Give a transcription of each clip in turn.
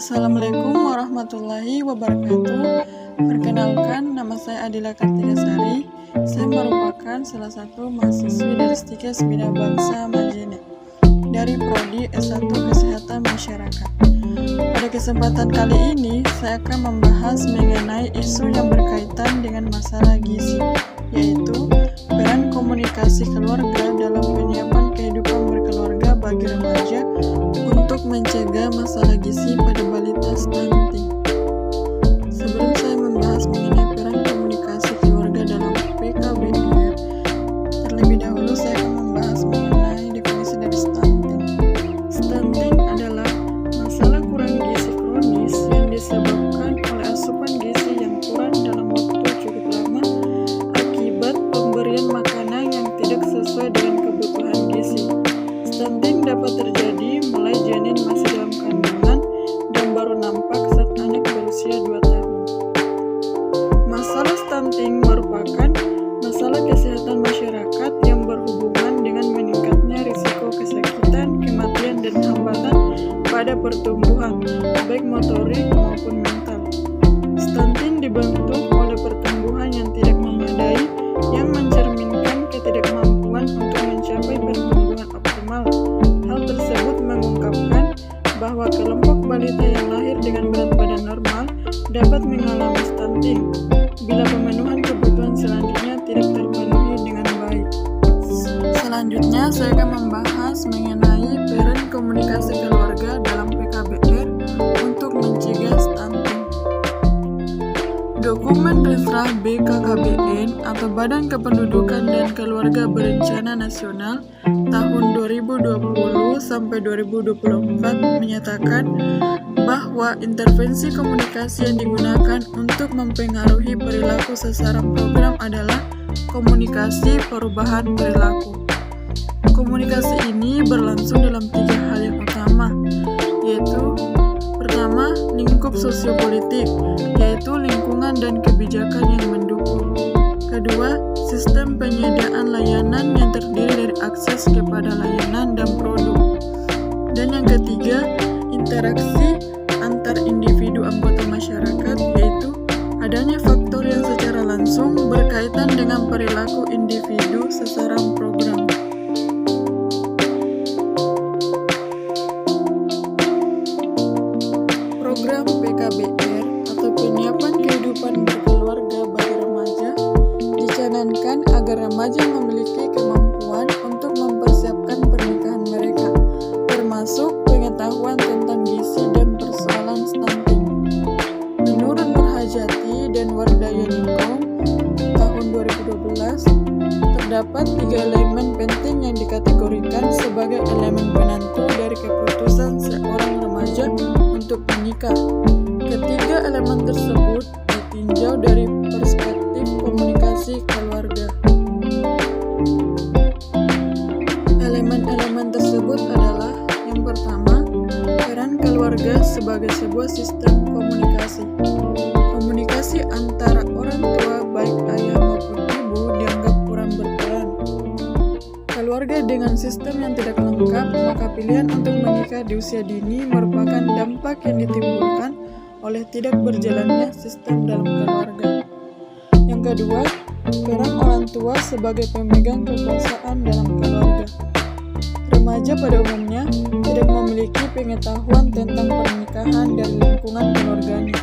Assalamualaikum warahmatullahi wabarakatuh. Perkenalkan, nama saya Adila Kartigasari. Saya merupakan salah satu mahasiswi dari Stikes Bina Bangsa Majene dari Prodi S1 Kesehatan Masyarakat. Pada kesempatan kali ini, saya akan membahas mengenai isu yang berkaitan dengan masalah gizi, yaitu peran komunikasi keluarga dalam penyiapan kehidupan berkeluarga bagi remaja untuk mencegah masalah gizi pada balita stunting. Sebelum saya membahas mengenai peran komunikasi keluarga dalam PKBR, terlebih dahulu saya akan membahas mengenai definisi dari stunting. Stunting adalah masalah kurang gizi kronis yang disebabkan oleh asupan gizi yang kurang dalam waktu cukup lama akibat pemberian makanan yang tidak sesuai dengan kebutuhan gizi. Stunting dapat terjadi mulai janin masih dalam kandungan dan baru nampak saat anak berusia 2 tahun. Masalah stunting merupakan masalah kesehatan masyarakat yang berhubungan dengan meningkatnya risiko kesakitan, kematian, dan hambatan pada pertumbuhan, baik motorik maupun mental. Stunting dibentuk oleh pertumbuhan yang tidak memadai yang mencerminkan ketidakmampuan untuk mencapai pertumbuhan optimal. Hal tersebut mengungkapkan bahwa kelompok balita yang lahir dengan berat badan normal dapat mengalami stunting bila pemenuhan kebutuhan selanjutnya tidak terpenuhi dengan baik. Selanjutnya, saya akan membahas mengenai peran komunikasi keluarga dalam PKBR untuk mencegah stunting. Dokumen Resrah BKKBN atau Badan Kependudukan dan Keluarga Berencana Nasional tahun 2020 sampai 2024 menyatakan bahwa intervensi komunikasi yang digunakan untuk mempengaruhi perilaku sasaran program adalah komunikasi perubahan perilaku. Komunikasi ini berlangsung dalam 3 hal yang utama, yaitu pertama, lingkup sosiopolitik, yaitu lingkungan dan kebijakan yang mendukung. Kedua, sistem penyediaan layanan yang terdiri dari akses kepada layanan dan produk. Dan yang ketiga, interaksi antar individu anggota masyarakat, yaitu adanya faktor yang secara langsung berkaitan dengan perilaku individu sasaran program. Program PKBR atau penyiapan kehidupan berkeluarga bagi remaja dicanangkan agar remaja memiliki kemampuan untuk mempersiapkan pernikahan mereka, termasuk pengetahuan tentang gizi dan persoalan stunting. Menurut Nurhajati dan Wardaya Ningrum tahun 2012, terdapat 3 elemen penting yang dikategorikan sebagai elemen penentu dari keputusan seorang remaja untuk menikah. Ketiga elemen tersebut ditinjau dari perspektif komunikasi keluarga. Elemen-elemen tersebut adalah: yang pertama, peran keluarga sebagai sebuah sistem komunikasi. Komunikasi antara orang tua baik ayah maupun ibu dianggap kurang berperan. Keluarga dengan sistem yang tidak lengkap, maka pilihan untuk menikah di usia dini merupakan dampak yang ditimbulkan oleh tidak berjalannya sistem dalam keluarga. Yang kedua, peran orang tua sebagai pemegang kekuasaan dalam keluarga. Remaja pada umumnya tidak memiliki pengetahuan tentang pernikahan dan lingkungan keluarganya.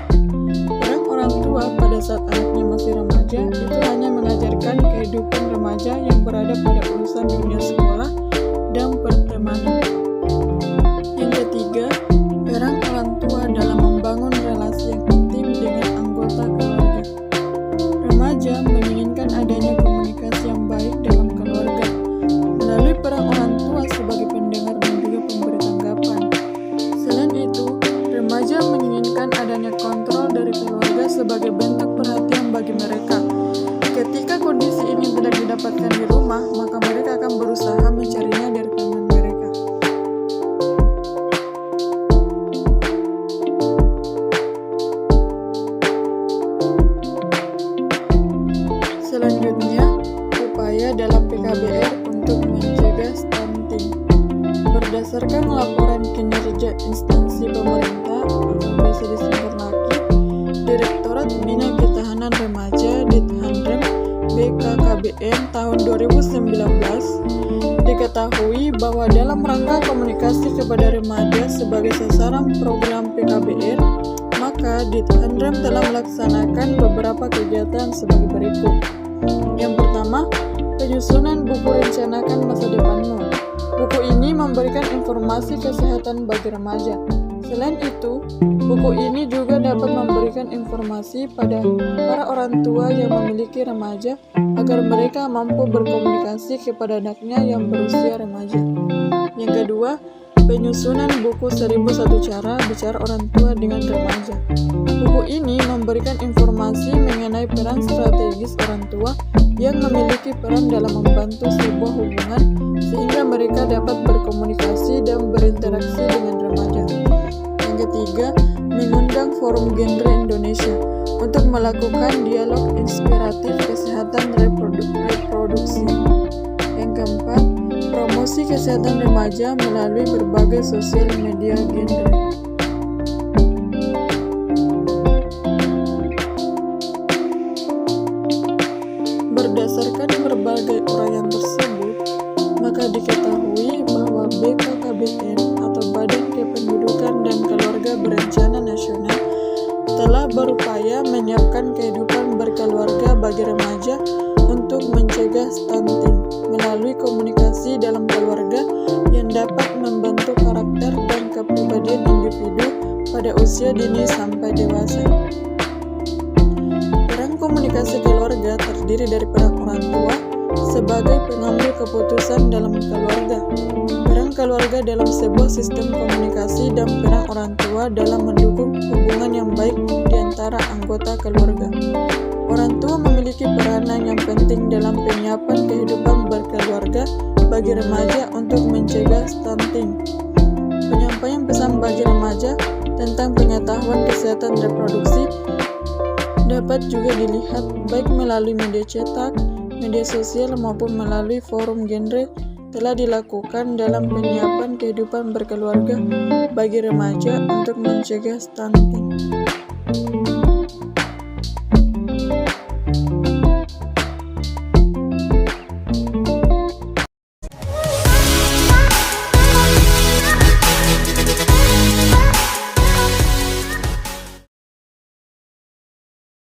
Peran orang tua pada saat anaknya masih remaja itu hanya mengajarkan kehidupan remaja yang berada pada urusan dunia sekolah dan pertemanan. Yang ketiga, peran orang tua dalam membangun relasi yang intim dengan anggota keluarga. Remaja menginginkan adanya komunikasi yang baik dalam keluarga melalui peran orang tua sebagai pendengar dan juga pemberi tanggapan. Selain itu, remaja menginginkan adanya kontrol dari keluarga sebagai bentuk perhatian bagi mereka. Ketika kondisi ini tidak didapatkan di rumah, maka mereka akan berusaha mencarinya dari teman mereka. Selanjutnya, upaya dalam PKBR untuk mencegah stunting. Berdasarkan laporan kinerja instansi pemerintah biasa disingkat LAKI, Direktorat Bina Ketahanan Remaja Dithanrem BKKBN tahun 2019, diketahui bahwa dalam rangka komunikasi kepada remaja sebagai sasaran program PKBR, maka Dithanrem telah melaksanakan beberapa kegiatan sebagai berikut. Yang pertama, penyusunan buku Rencanakan Masa Depanmu. Buku ini memberikan informasi kesehatan bagi remaja. Selain itu, buku ini juga dapat memberikan informasi pada para orang tua yang memiliki remaja agar mereka mampu berkomunikasi kepada anaknya yang berusia remaja. Yang kedua, penyusunan buku 1001 Cara Bicara Orang Tua dengan Remaja. Buku ini memberikan informasi mengenai peran strategis orang tua yang memiliki peran dalam membantu sebuah hubungan sehingga mereka dapat berkomunikasi dan berinteraksi dengan remaja. Yang ketiga, mengundang Forum Genre Indonesia untuk melakukan dialog inspiratif kesehatan reproduksi. Yang keempat, promosi kesehatan remaja melalui berbagai sosial media genre. Berdasarkan berbagai uraian tersebut, maka diketahui bahwa BKKBN atau Badan Kependudukan dan Keluarga Berencana Nasional telah berupaya menyiapkan kehidupan berkeluarga bagi remaja untuk mencegah stunting melalui komunikasi dalam keluarga yang dapat membentuk karakter dan kepribadian individu pada usia dini sampai dewasa. Peran komunikasi keluarga terdiri dari peran orang tua sebagai pengambil keputusan dalam keluarga, peran keluarga dalam sebuah sistem komunikasi, dan peran orang tua dalam mendukung hubungan yang baik di antara anggota keluarga. Orang tua memiliki peranan yang penting dalam penyiapan kehidupan berkeluarga bagi remaja untuk mencegah stunting. Penyampaian pesan bagi remaja tentang pengetahuan kesehatan reproduksi dapat juga dilihat baik melalui media cetak, media sosial maupun melalui forum genre telah dilakukan dalam penyiapan kehidupan berkeluarga bagi remaja untuk mencegah stunting.